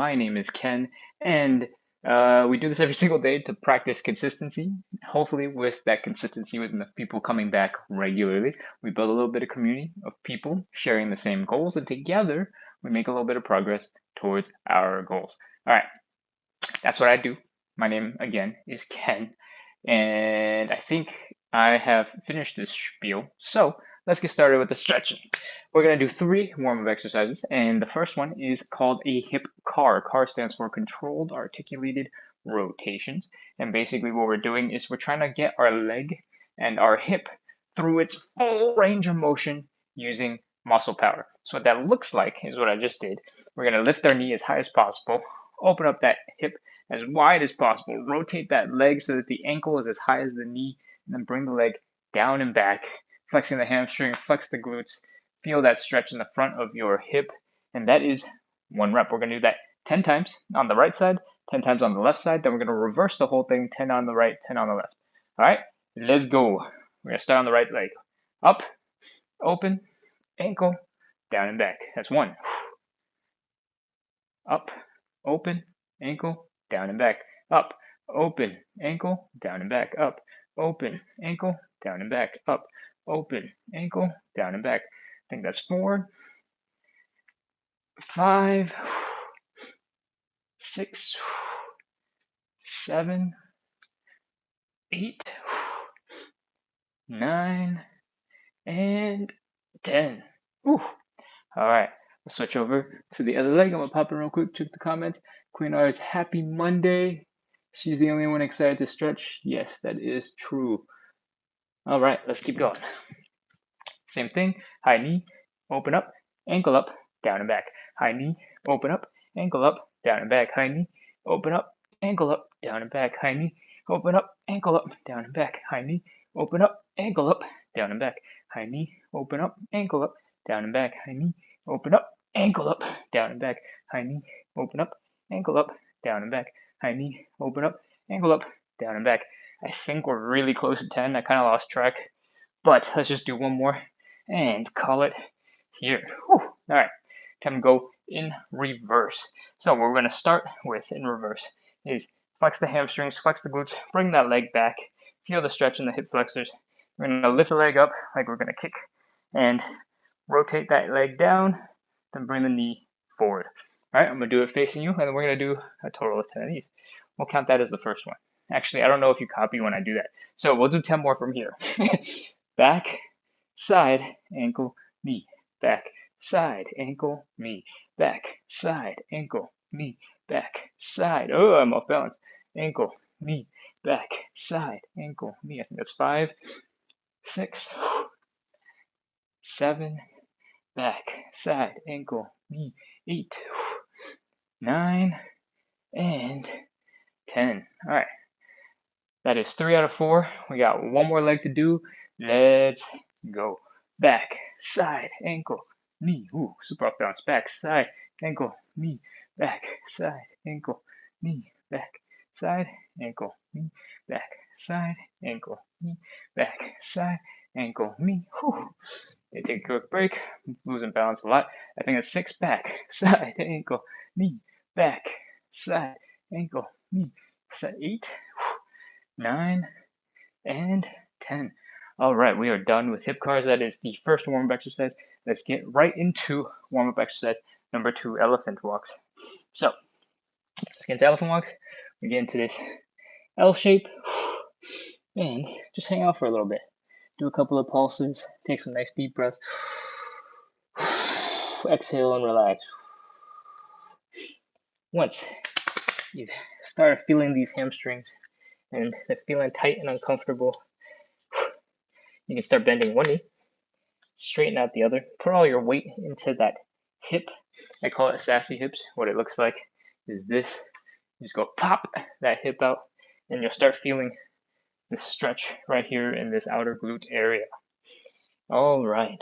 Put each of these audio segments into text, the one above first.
My name is Ken, and we do this every single day to practice consistency. Hopefully, with that consistency, with enough people coming back regularly, we build a little bit of community of people sharing the same goals, and together we make a little bit of progress towards our goals. All right, that's what I do. My name again is Ken, and I think I have finished this spiel. So let's get started with the stretching. We're going to do 3 warm-up exercises, and the first one is called a hip CAR. CAR stands for Controlled Articulated Rotations, and basically what we're doing is we're trying to get our leg and our hip through its full range of motion using muscle power. So what that looks like is what I just did. We're going to lift our knee as high as possible, open up that hip as wide as possible, rotate that leg so that the ankle is as high as the knee, and then bring the leg down and back, flexing the hamstring, flex the glutes, feel that stretch in the front of your hip, and that is 1 rep. We're going to do that 10 times on the right side, 10 times on the left side, then we're going to reverse the whole thing, 10 on the right, 10 on the left. All right, let's go. We're going to start on the right leg. Up, open, ankle, down and back. That's 1. Up, open, ankle, down and back. Up, open, ankle, down and back. Up, open, ankle, down and back. Up, open, ankle, down and back. I think that's 4, 5, 6, 7, 8, 9, and 10. Whew. All right, we'll switch over to the other leg. I'm gonna pop in real quick, check the comments. Queen R is happy Monday. She's the only one excited to stretch. Yes, that is true. All right, let's keep going. Same thing, high knee, open up, ankle up, down and back. High knee, open up, ankle up, down and back. High knee, open up, ankle up, down and back. High knee, open up, ankle up, down and back. High knee, open up, ankle up, down and back. High knee, open up, ankle up, down and back. High knee, open up, ankle up, down and back. High knee, open up, ankle up, down and back. High knee, open up, ankle up, down and back. I think we're really close to 10. I kind of lost track, but let's just do one more and call it here. Whew. All right, time to go in reverse. So what we're going to start with in reverse is flex the hamstrings, flex the glutes, bring that leg back, feel the stretch in the hip flexors. We're going to lift the leg up like we're going to kick and rotate that leg down, then bring the knee forward. All right, I'm going to do it facing you, and then we're going to do a total of 10 of these. We'll count that as the first one. Actually, I don't know if you copy when I do that. So we'll do 10 more from here. Back, side, ankle, knee, back, side, ankle, knee, back, side, ankle, knee, back, side. Oh, I'm off balance. Ankle, knee, back, side, ankle, knee. I think that's 5, 6, 7, back, side, ankle, knee, 8, 9, and 10. All right. That is 3 out of 4. We got 1 more leg to do. Let's go. Back, side, ankle, knee. Ooh, super off balance. Back, side, ankle, knee. Back, side, ankle, knee. Back, side, ankle, knee. Back, side, ankle, knee. Back, side, ankle, knee. Whew. They take a quick break. Losing balance a lot. I think it's 6. Back, side, ankle, knee. Back, side, ankle, knee. 8. 9, and 10. All right, we are done with hip cars. That is the first warm-up exercise. Let's get right into warm-up exercise number 2, elephant walks. So, let's get into elephant walks. We get into this L shape, and just hang out for a little bit. Do a couple of pulses, take some nice deep breaths. Exhale and relax. Once you start feeling these hamstrings and they're feeling tight and uncomfortable, you can start bending one knee, straighten out the other, put all your weight into that hip. I call it sassy hips. What it looks like is this. You just go pop that hip out, and you'll start feeling the stretch right here in this outer glute area. All right,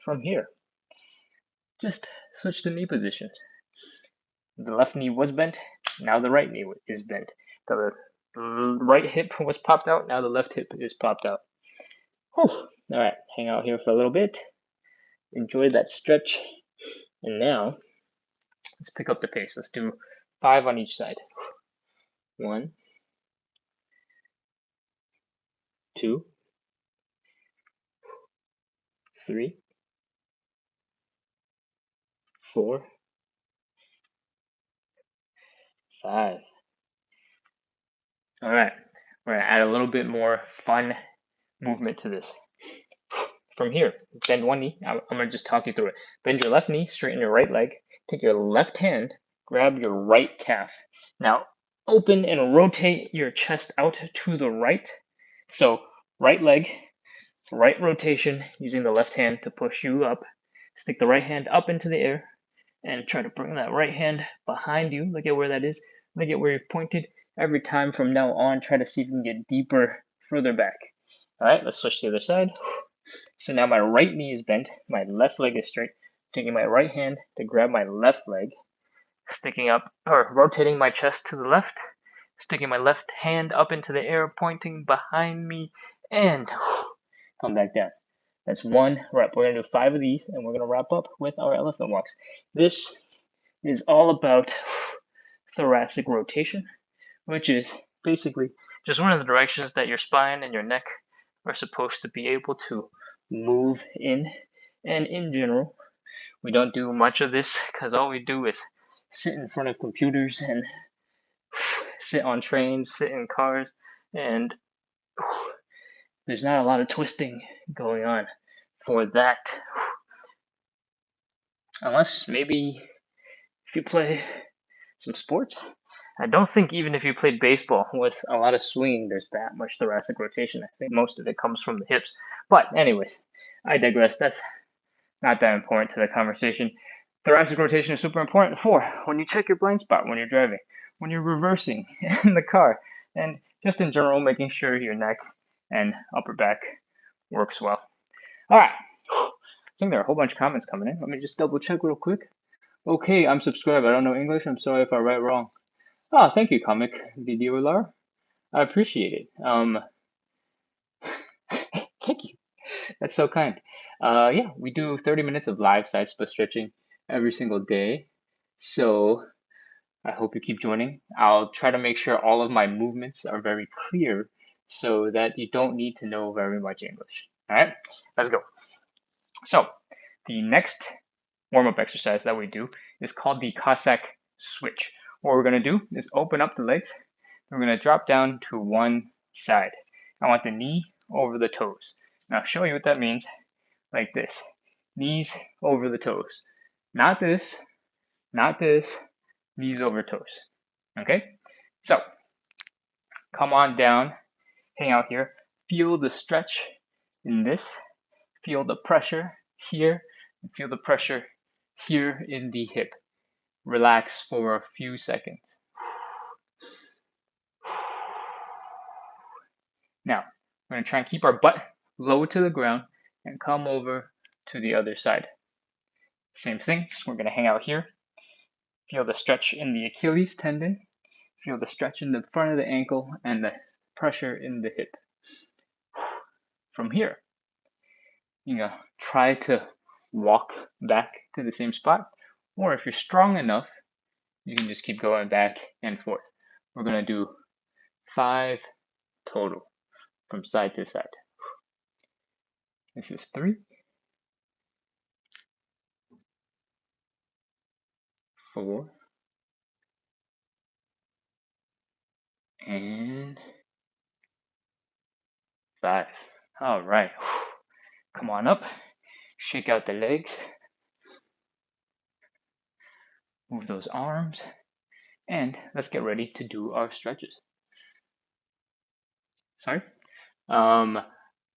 from here, just switch the knee positions. The left knee was bent, now the right knee is bent. The right hip was popped out, now the left hip is popped out. Whew. All right, hang out here for a little bit. Enjoy that stretch. And now Let's pick up the pace. Let's do 5 on each side. 1, 2, 3, 4, 5. All right, we're gonna add a little bit more fun movement to this. From here, bend one knee. I'm gonna just talk you through it. Bend your left knee, straighten your right leg. Take your left hand, grab your right calf. Now, open and rotate your chest out to the right. So, right leg, right rotation, using the left hand to push you up. Stick the right hand up into the air and try to bring that right hand behind you. Look at where that is. Look at where you've pointed. Every time from now on, try to see if you can get deeper, further back. All right, let's switch to the other side. So now my right knee is bent, my left leg is straight. Taking my right hand to grab my left leg, sticking up or rotating my chest to the left, sticking my left hand up into the air, pointing behind me, and come back down. That's 1 rep. We're gonna do 5 of these, and we're gonna wrap up with our elephant walks. This is all about thoracic rotation, which is basically just one of the directions that your spine and your neck are supposed to be able to move in. And in general, we don't do much of this because all we do is sit in front of computers and sit on trains, sit in cars, and there's not a lot of twisting going on for that. Unless maybe if you play some sports. I don't think even if you played baseball with a lot of swinging, there's that much thoracic rotation. I think most of it comes from the hips. But anyways, I digress. That's not that important to the conversation. Thoracic rotation is super important for when you check your blind spot when you're driving, when you're reversing in the car, and just in general, making sure your neck and upper back works well. All right. I think there are a whole bunch of comments coming in. Let me just double check real quick. Okay, I'm subscribed. I don't know English. I'm sorry if I write wrong. Oh, thank you, Comic Videolar. I appreciate it. Thank you. That's so kind. Yeah, we do 30 minutes of live side split stretching every single day. So I hope you keep joining. I'll try to make sure all of my movements are very clear so that you don't need to know very much English. All right, let's go. So the next warm-up exercise that we do is called the Cossack Switch. What we're going to do is open up the legs. We're going to drop down to one side. I want the knee over the toes. Now I'll show you what that means like this. Knees over the toes. Not this, not this, knees over toes. Okay? So, come on down, hang out here. Feel the stretch in this. Feel the pressure here. And feel the pressure here in the hip. Relax for a few seconds. Now, we're going to try and keep our butt low to the ground and come over to the other side. Same thing, we're going to hang out here. Feel the stretch in the Achilles tendon. Feel the stretch in the front of the ankle and the pressure in the hip. From here, you know, try to walk back to the same spot. Or if you're strong enough, you can just keep going back and forth. We're going to do 5 total from side to side. This is 3, 4, and 5. All right. Come on up. Shake out the legs. Move those arms. And let's get ready to do our stretches. Sorry?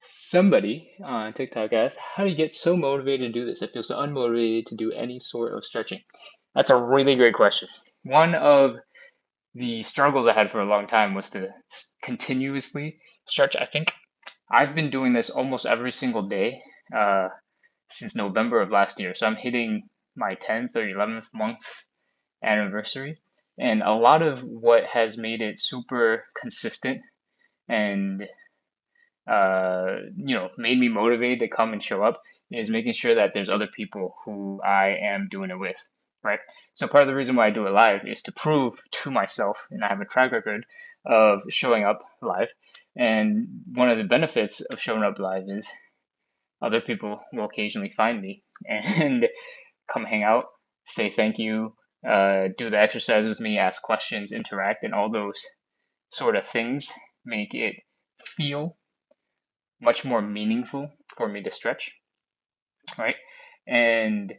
Somebody on TikTok asked, how do you get so motivated to do this? I feel so unmotivated to do any sort of stretching. That's a really great question. One of the struggles I had for a long time was to continuously stretch. I think I've been doing this almost every single day since November of last year. So I'm hitting my 10th or 11th month anniversary. And a lot of what has made it super consistent and made me motivated to come and show up is making sure that there's other people who I am doing it with. right? So part of the reason why I do it live is to prove to myself, and I have a track record of showing up live. And one of the benefits of showing up live is other people will occasionally find me and come hang out, say thank you, do the exercise with me, ask questions, interact, and all those sort of things make it feel much more meaningful for me to stretch, right? And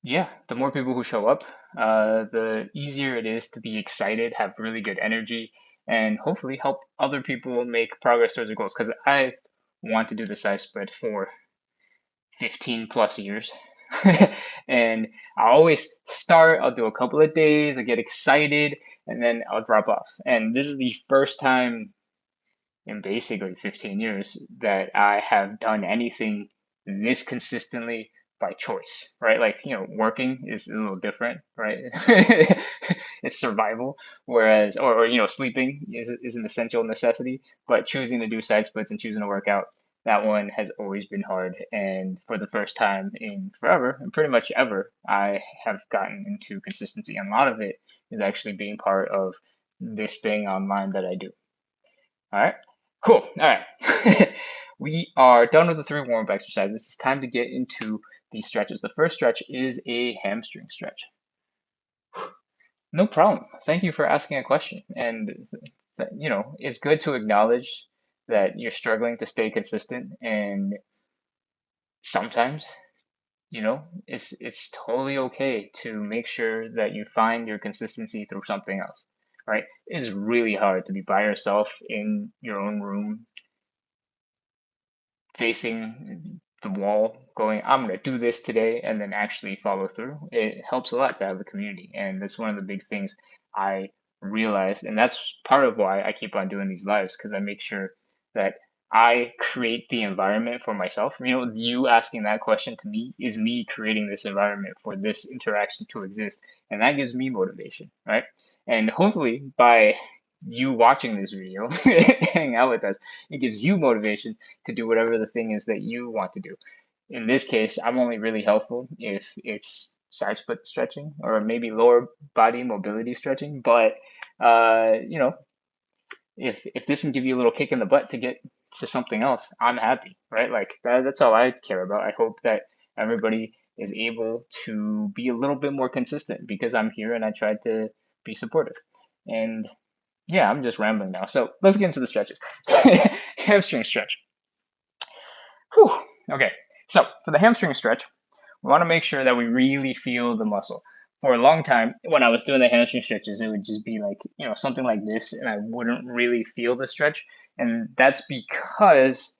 yeah, the more people who show up, the easier it is to be excited, have really good energy, and hopefully help other people make progress towards their goals. Because I want to do the side spread for 15 plus years. And I always start, I'll do a couple of days, I get excited, and then I'll drop off. And this is the first time in basically 15 years that I have done anything this consistently by choice, right? Like, working is a little different, right? It's survival, whereas, or sleeping is an essential necessity, but choosing to do side splits and choosing to work out, that one has always been hard. And for the first time in forever, and pretty much ever, I have gotten into consistency. And a lot of it is actually being part of this thing online that I do. All right, cool. All right. We are done with the 3 warm-up exercises. It's time to get into the stretches. The first stretch is a hamstring stretch. No problem. Thank you for asking a question. And, it's good to acknowledge that you're struggling to stay consistent. And sometimes, it's totally okay to make sure that you find your consistency through something else, right? It's really hard to be by yourself in your own room facing the wall, going, I'm going to do this today, and then actually follow through. It helps a lot to have a community. And that's one of the big things I realized. And that's part of why I keep on doing these lives, because I make sure that I create the environment for myself. You asking that question to me is me creating this environment for this interaction to exist. And that gives me motivation, right? And hopefully by you watching this video, hang out with us, it gives you motivation to do whatever the thing is that you want to do. In this case, I'm only really helpful if it's side split stretching or maybe lower body mobility stretching. But if this can give you a little kick in the butt to get to something else, I'm happy, right? Like that's all I care about. I hope that everybody is able to be a little bit more consistent because I'm here and I tried to be supportive. And yeah, I'm just rambling now. So let's get into the stretches. Hamstring stretch. Whew. Okay, so for the hamstring stretch, we want to make sure that we really feel the muscle. For a long time, when I was doing the hamstring stretches, it would just be like, something like this, and I wouldn't really feel the stretch. And that's because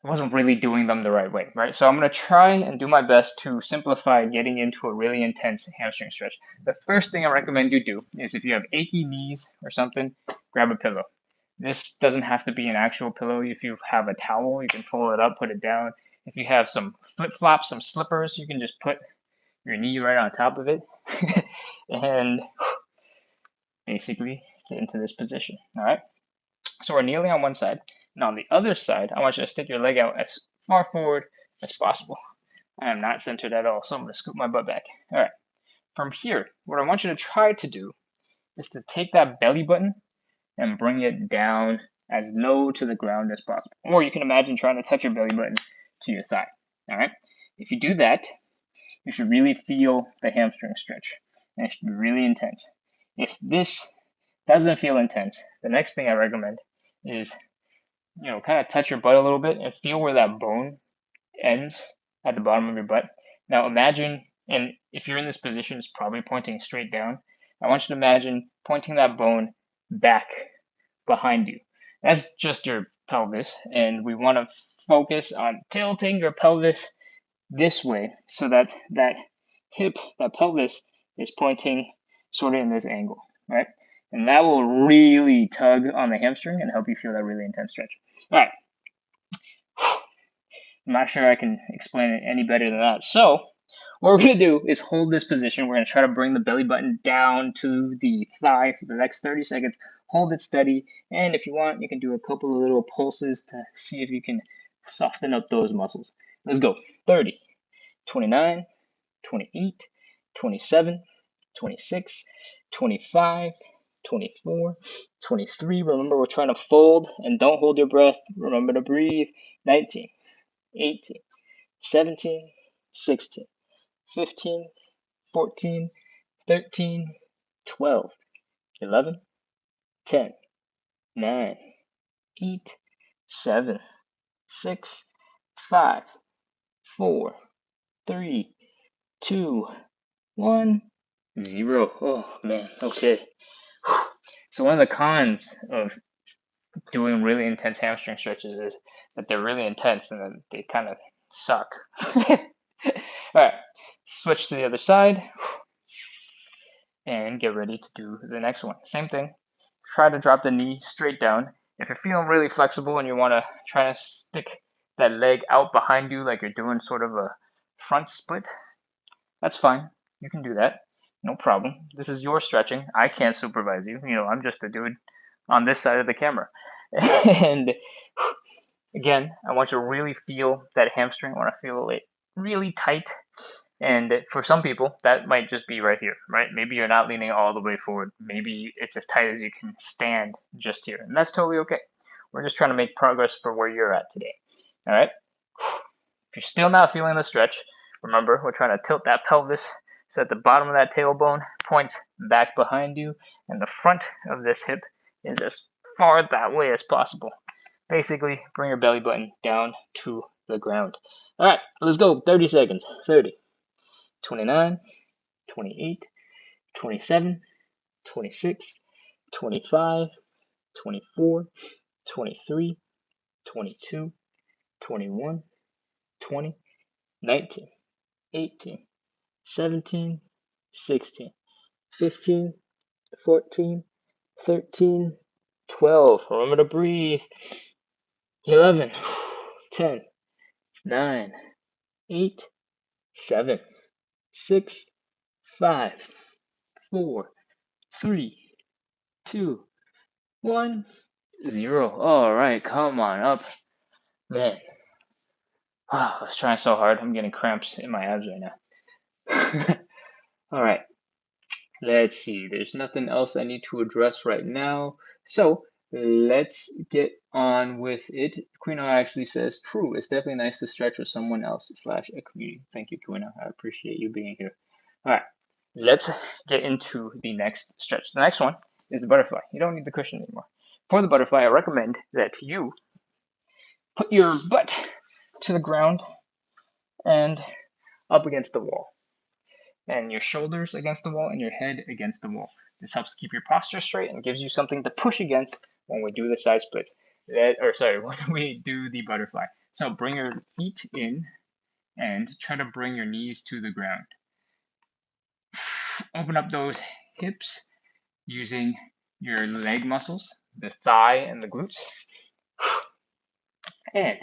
I wasn't really doing them the right way, right? So I'm going to try and do my best to simplify getting into a really intense hamstring stretch. The first thing I recommend you do is if you have achy knees or something, grab a pillow. This doesn't have to be an actual pillow. If you have a towel, you can fold it up, put it down. If you have some flip-flops, some slippers, you can just put your knee right on top of it and basically get into this position. All right. So we're kneeling on one side. And on the other side, I want you to stick your leg out as far forward as possible. I am not centered at all, so I'm going to scoop my butt back. All right. From here, what I want you to try to do is to take that belly button and bring it down as low to the ground as possible. Or you can imagine trying to touch your belly button to your thigh. All right. If you do that, you should really feel the hamstring stretch. And it should be really intense. If this doesn't feel intense, the next thing I recommend is, kind of touch your butt a little bit and feel where that bone ends at the bottom of your butt. Now imagine, and if you're in this position, it's probably pointing straight down. I want you to imagine pointing that bone back behind you. That's just your pelvis, and we want to focus on tilting your pelvis this way so that that hip, that pelvis is pointing sort of in this angle, right? And that will really tug on the hamstring and help you feel that really intense stretch. All right. I'm not sure I can explain it any better than that. So what we're going to do is hold this position. We're going to try to bring the belly button down to the thigh for the next 30 seconds. Hold it steady. And if you want, you can do a couple of little pulses to see if you can soften up those muscles. Let's go. 30, 29, 28, 27, 26, 25, 24, 23. Remember, we're trying to fold and don't hold your breath. Remember to breathe. 19, 18, 17, 16, 15, 14, 13, 12, 11, 10, 9, 8, 7, 6, 5, 4, 3, 2, 1, 0. Oh man, okay. So one of the cons of doing really intense hamstring stretches is that they're really intense and then they kind of suck. Alright, switch to the other side and get ready to do the next one. Same thing. Try to drop the knee straight down. If you're feeling really flexible and you want to try to stick that leg out behind you like you're doing sort of a front split, that's fine. You can do that. No problem. This is your stretching. I can't supervise you. You know, I'm just a dude on this side of the camera. And again, I want you to really feel that hamstring. I want to feel it really tight. And for some people, that might just be right here, right? Maybe you're not leaning all the way forward. Maybe it's as tight as you can stand just here. And that's totally okay. We're just trying to make progress for where you're at today. All right? If you're still not feeling the stretch, remember, we're trying to tilt that pelvis so that the bottom of that tailbone points back behind you and the front of this hip is as far that way as possible. Basically, bring your belly button down to the ground. All right, let's go. 30 seconds. 30, 29, 28, 27, 26, 25, 24, 23, 22, 21, 20, 19, 18, 17, 16, 15, 14, 13, 12. Remember to breathe. 11, 10, 9, 8, 7, 6, 5, 4, 3, 2, 1, 0. All right, come on up. Man, I was trying so hard. I'm getting cramps in my abs right now. All right, let's see. There's nothing else I need to address right now. So let's get on with it. Queen actually says, true, it's definitely nice to stretch with someone else / a community. Thank you, Queen. I appreciate you being here. All right, let's get into the next stretch. The next one is the butterfly. You don't need the cushion anymore. For the butterfly, I recommend that you put your butt to the ground and up against the wall, and your shoulders against the wall and your head against the wall. This helps keep your posture straight and gives you something to push against when we do the side splits. When we do the butterfly. So bring your feet in and try to bring your knees to the ground. Open up those hips using your leg muscles, the thigh and the glutes. And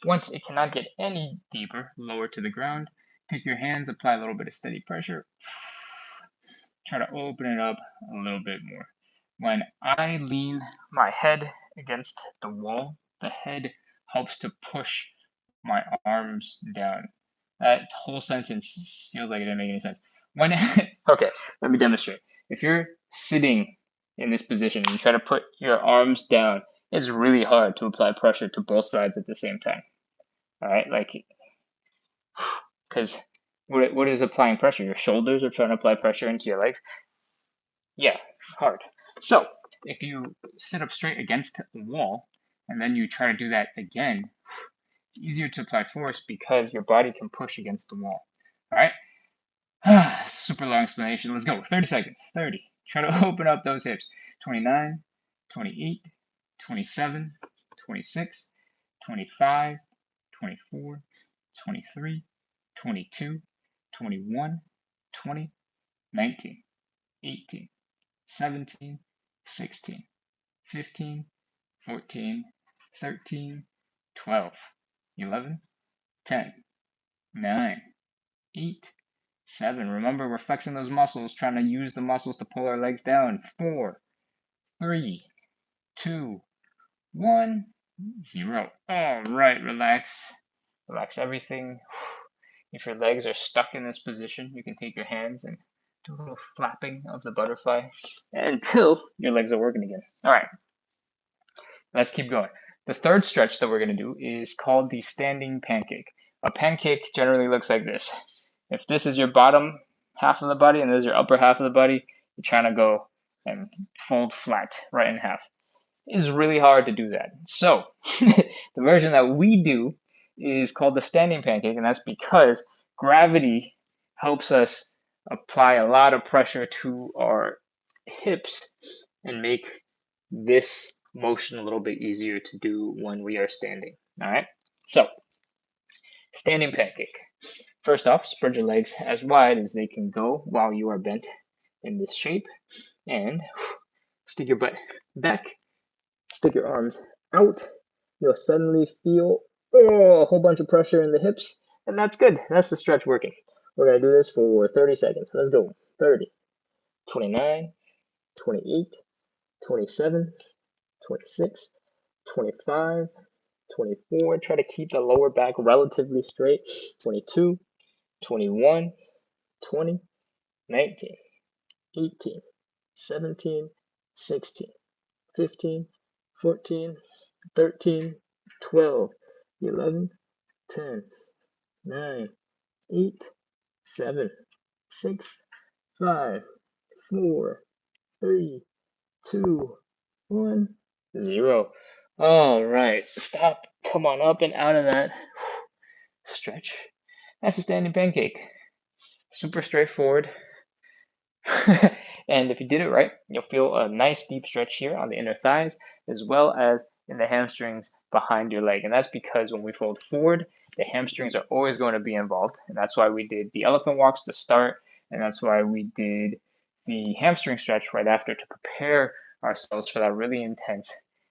once it cannot get any deeper, lower to the ground, take your hands, apply a little bit of steady pressure. Try to open it up a little bit more. When I lean my head against the wall, the head helps to push my arms down. That whole sentence feels like it didn't make any sense. Okay, let me demonstrate. If you're sitting in this position and you try to put your arms down, it's really hard to apply pressure to both sides at the same time. All right, because what is applying pressure? Your shoulders are trying to apply pressure into your legs. Yeah, hard. So if you sit up straight against the wall and then you try to do that again, it's easier to apply force because your body can push against the wall. All right. Super long explanation. Let's go. 30 seconds. 30. Try to open up those hips. 29, 28, 27, 26, 25, 24, 23, 22, 21, 20, 19, 18, 17, 16, 15, 14, 13, 12, 11, 10, 9, 8, 7. Remember, we're flexing those muscles, trying to use the muscles to pull our legs down. 4, 3, 2, 1, 0. All right, relax. Relax everything. If your legs are stuck in this position, you can take your hands and do a little flapping of the butterfly until your legs are working again. All right, let's keep going. The third stretch that we're going to do is called the standing pancake. A pancake generally looks like this. If this is your bottom half of the body and this is your upper half of the body, you're trying to go and fold flat right in half. It is really hard to do that. So the version that we do is called the standing pancake, and that's because gravity helps us apply a lot of pressure to our hips and make this motion a little bit easier to do when we are standing. All right, so standing pancake. First off, spread your legs as wide as they can go while you are bent in this shape, and stick your butt back, stick your arms out. You'll suddenly feel a whole bunch of pressure in the hips, and that's good. That's the stretch working. We're going to do this for 30 seconds. Let's go. 30, 29, 28, 27, 26, 25, 24. Try to keep the lower back relatively straight. 22, 21, 20, 19, 18, 17, 16, 15, 14, 13, 12, 11, 10, 9, 8, 7, 6, 5, 4, 3, 2, 1, 0. All right, stop. Come on up and out of that. Stretch. That's a standing pancake. Super straightforward. And if you did it right, you'll feel a nice deep stretch here on the inner thighs, as well as in the hamstrings behind your leg. And that's because when we fold forward, the hamstrings are always going to be involved. And that's why we did the elephant walks to start. And that's why we did the hamstring stretch right after to prepare ourselves for that really intense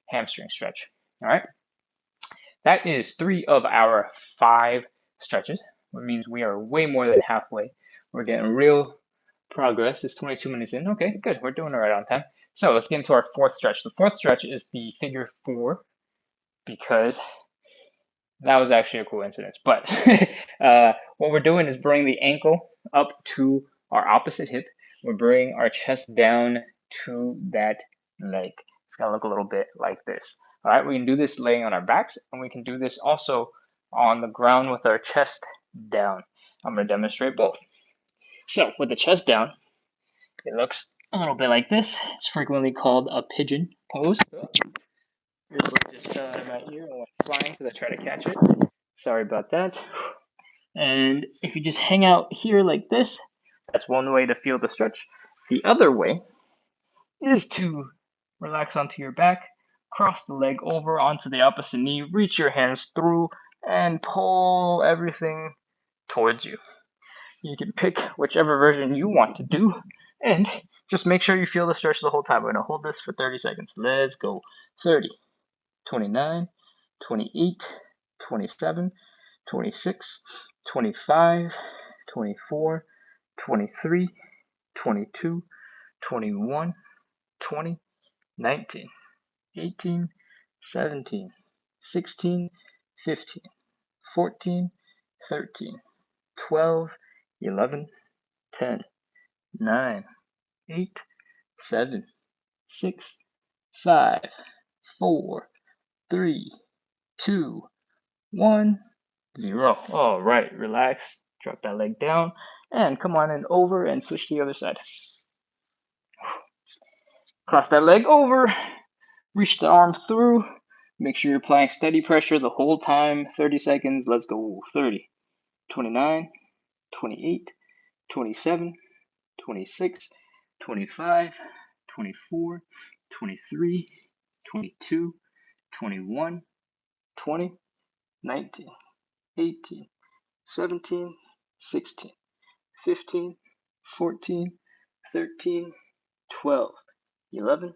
hamstring stretch. All right. That is 3 of our 5 stretches, which means we are way more than halfway. We're getting real progress. It's 22 minutes in. Okay, good. We're doing it right on time. So let's get into our 4th stretch. The 4th stretch is the figure 4 because that was actually a coincidence. But what we're doing is bring the ankle up to our opposite hip. We're bringing our chest down to that leg. It's going to look a little bit like this. All right, we can do this laying on our backs, and we can do this also on the ground with our chest down. I'm going to demonstrate both. So with the chest down, it looks a little bit like this. It's frequently called a pigeon pose. Earbud just fell out of my ear and went flying because I tried to catch it. Sorry about that. And if you just hang out here like this, that's one way to feel the stretch. The other way is to relax onto your back, cross the leg over onto the opposite knee, reach your hands through, and pull everything towards you. You can pick whichever version you want to do, and just make sure you feel the stretch the whole time. We're going to hold this for 30 seconds. Let's go. 30, 29, 28, 27, 26, 25, 24, 23, 22, 21, 20, 19, 18, 17, 16, 15, 14, 13, 12, 11, 10, 9, 8, 7, 6, 5, 4, 3, 2, 1, 0. All right, relax. Drop that leg down and come on in over and switch to the other side. Cross that leg over, reach the arm through. Make sure you're applying steady pressure the whole time. 30 seconds. Let's go. 30, 29, 28, 27, 26, 25, 24, 23, 22, 21, 20, 19, 18, 17, 16, 15, 14, 13, 12, 11,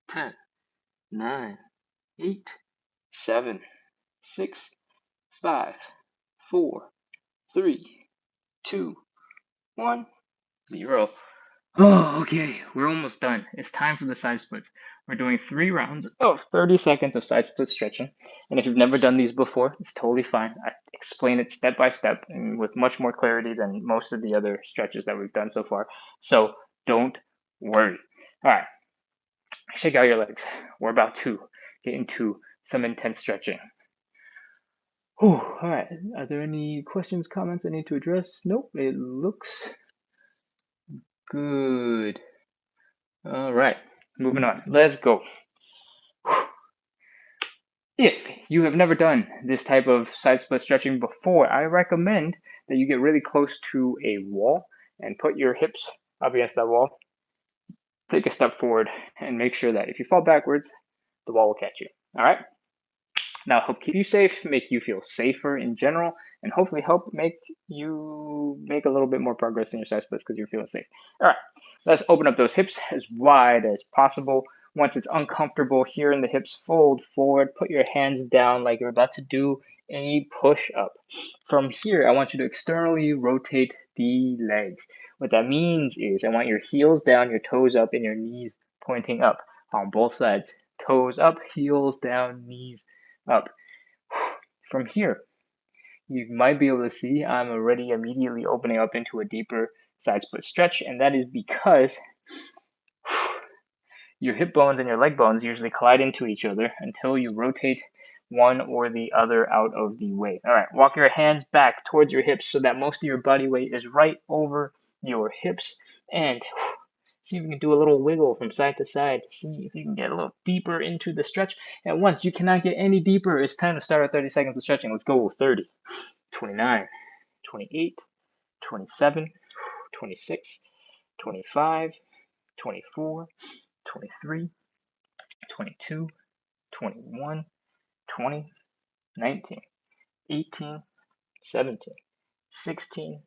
10, 9, 8, 7, 6, 5, 4, 3, 2, 1, 0. Oh, okay, we're almost done. It's time for the side splits. We're doing 3 rounds of 30 seconds of side split stretching. And if you've never done these before, it's totally fine. I explain it step by step and with much more clarity than most of the other stretches that we've done so far. So don't worry. All right, shake out your legs. We're about to get into some intense stretching. Whew, all right, are there any questions, comments I need to address? Nope, it looks good. All right, moving on. Let's go. If you have never done this type of side split stretching before, I recommend that you get really close to a wall and put your hips up against that wall. Take a step forward and make sure that if you fall backwards, the wall will catch you. All right? Now, help keep you safe, make you feel safer in general, and hopefully help make you make a little bit more progress in your side splits because you're feeling safe. All right, let's open up those hips as wide as possible. Once it's uncomfortable here in the hips, fold forward, put your hands down like you're about to do a push up. From here, I want you to externally rotate the legs. What that means is I want your heels down, your toes up, and your knees pointing up on both sides. Toes up, heels down, knees up. From here, you might be able to see I'm already immediately opening up into a deeper side split stretch, and that is because your hip bones and your leg bones usually collide into each other until you rotate one or the other out of the way. All right, walk your hands back towards your hips so that most of your body weight is right over your hips, and see if you can do a little wiggle from side to side to see if you can get a little deeper into the stretch. And once you cannot get any deeper, it's time to start our 30 seconds of stretching. Let's go. 30, 29, 28, 27, 26, 25, 24, 23, 22, 21, 20, 19, 18, 17, 16,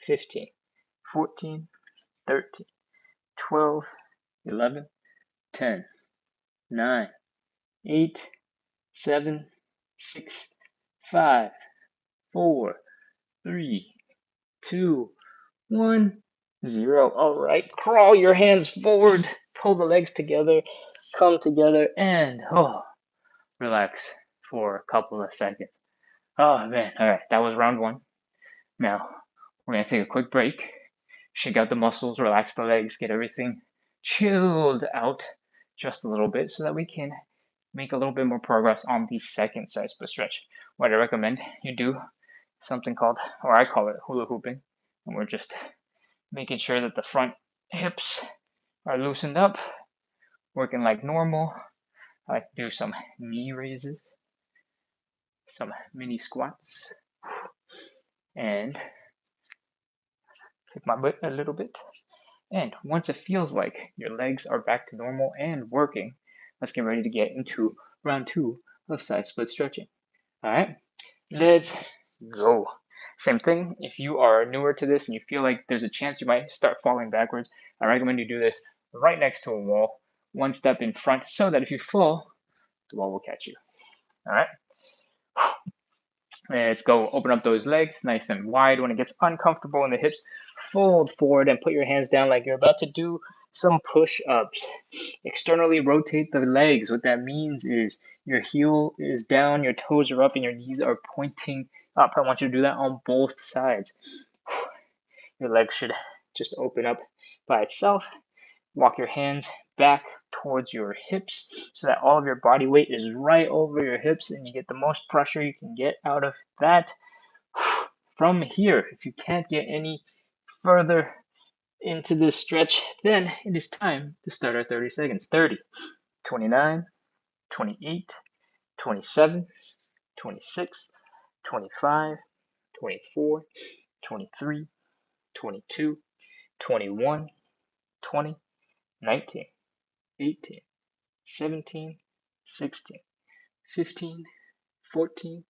15, 14, 13, 12, 11, 10, 9, 8, 7, 6, 5, 4, 3, 2, 1, 0. All right, crawl your hands forward, pull the legs together, come together, and relax for a couple of seconds. Oh man, all right, that was round one. Now we're gonna take a quick break, shake out the muscles, relax the legs, get everything chilled out just a little bit so that we can make a little bit more progress on the second side split stretch. What I recommend you do something called, or I call it hula hooping, and we're just making sure that the front hips are loosened up, working like normal. I like to do some knee raises, some mini squats, and kick my butt a little bit. And once it feels like your legs are back to normal and working, let's get ready to get into round two of side split stretching. All right, let's go. Same thing, if you are newer to this and you feel like there's a chance you might start falling backwards, I recommend you do this right next to a wall, one step in front, so that if you fall, the wall will catch you. All right? Let's go. Open up those legs nice and wide. When it gets uncomfortable in the hips, fold forward and put your hands down like you're about to do some push-ups. Externally rotate the legs. What that means is your heel is down, your toes are up, and your knees are pointing up. I want you to do that on both sides. Your legs should just open up by itself. Walk your hands back towards your hips so that all of your body weight is right over your hips and you get the most pressure you can get out of that. From here, if you can't get any further into this stretch, then it is time to start our 30 seconds. 30, 29, 28, 27, 26, 25, 24, 23, 22, 21, 20, 19, 18, 17, 16, 15, 14,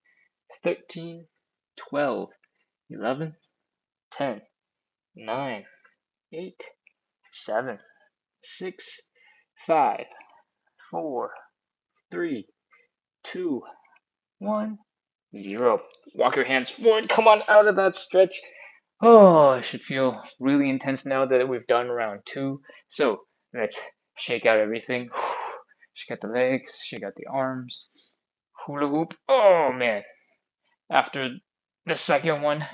13, 12, 11, 10, 9, 8, 7, 6, 5, 4, 3, 2, 1, 0. Walk your hands forward. Come on out of that stretch. Oh, it should feel really intense now that we've done round 2. So let's shake out everything. Shake out the legs, shake out the arms. Hula hoop. Oh man. After the second one,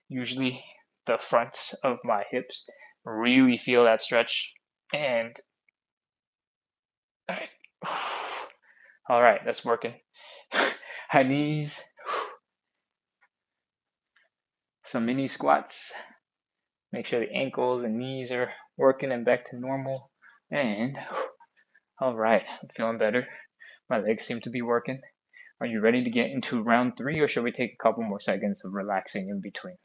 usually the fronts of my hips really feel that stretch. And all right, that's working. High knees, some mini squats. Make sure the ankles and knees are working and back to normal. And all right, I'm feeling better. My legs seem to be working. Are you ready to get into round 3, or should we take a couple more seconds of relaxing in between?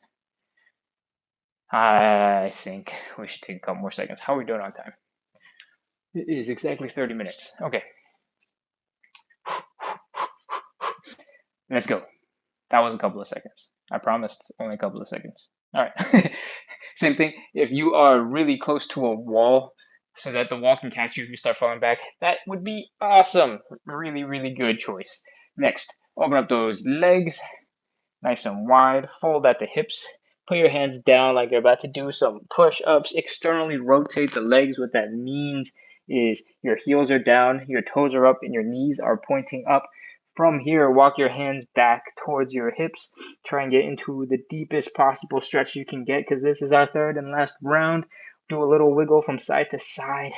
I think we should take a couple more seconds. How are we doing on time? It is exactly 30 minutes. Okay. Let's go. That was a couple of seconds. I promised only a couple of seconds. All right. Same thing. If you are really close to a wall so that the wall can catch you if you start falling back, that would be awesome. Really, really good choice. Next, open up those legs nice and wide. Fold at the hips. Put your hands down like you're about to do some push-ups. Externally rotate the legs. What that means is your heels are down, your toes are up, and your knees are pointing up. From here, walk your hands back towards your hips. Try and get into the deepest possible stretch you can get because this is our third and last round. Do a little wiggle from side to side.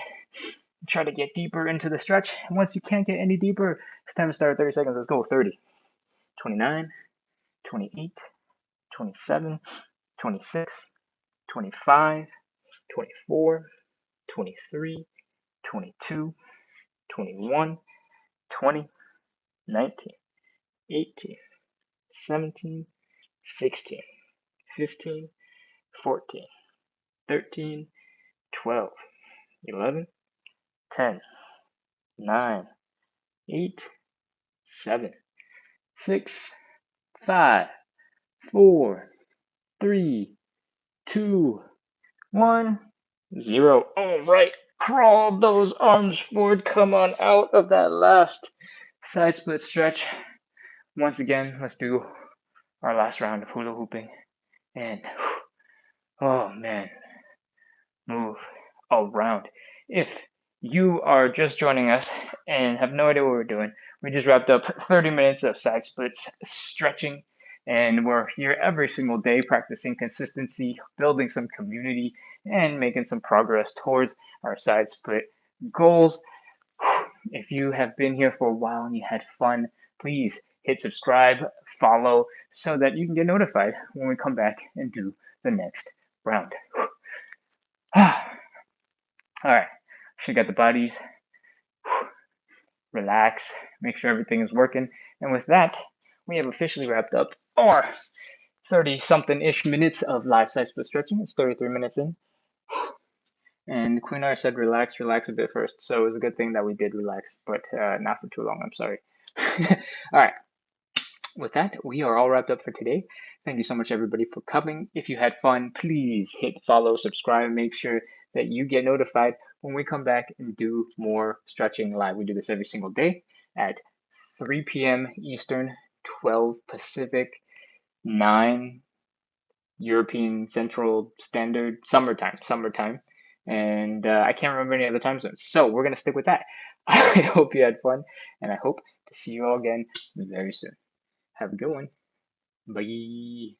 Try to get deeper into the stretch. Once you can't get any deeper, it's time to start 30 seconds. Let's go. 30, 29, 28, 27, 26, 25, 24, 23, 22, 21, 20, 19, 18, 17, 16, 15, 14, 13, 12, 11, 10, 9, 8, 7, 6, 5, 4, 3, 2, 1, 0. All right. Crawl those arms forward. Come on out of that last side split stretch. Once again, let's do our last round of hula hooping. And, oh man, move around. If you are just joining us and have no idea what we're doing, we just wrapped up 30 minutes of side splits stretching, and we're here every single day practicing consistency, building some community, and making some progress towards our side split goals. If you have been here for a while and you had fun, please hit subscribe, follow, so that you can get notified when we come back and do the next round. All right, shake out the bodies, relax, make sure everything is working. And with that, we have officially wrapped up our 30-something-ish minutes of live side split stretching. It's 33 minutes in. And Queen R said relax a bit first. So it was a good thing that we did relax, but not for too long, I'm sorry. All right. With that, we are all wrapped up for today. Thank you so much, everybody, for coming. If you had fun, please hit follow, subscribe, and make sure that you get notified when we come back and do more stretching live. We do this every single day at 3 p.m. Eastern, 12 Pacific, 9 European Central Standard, summertime. And I can't remember any other time zones. So we're going to stick with that. I hope you had fun, and I hope to see you all again very soon. Have a good one. Bye.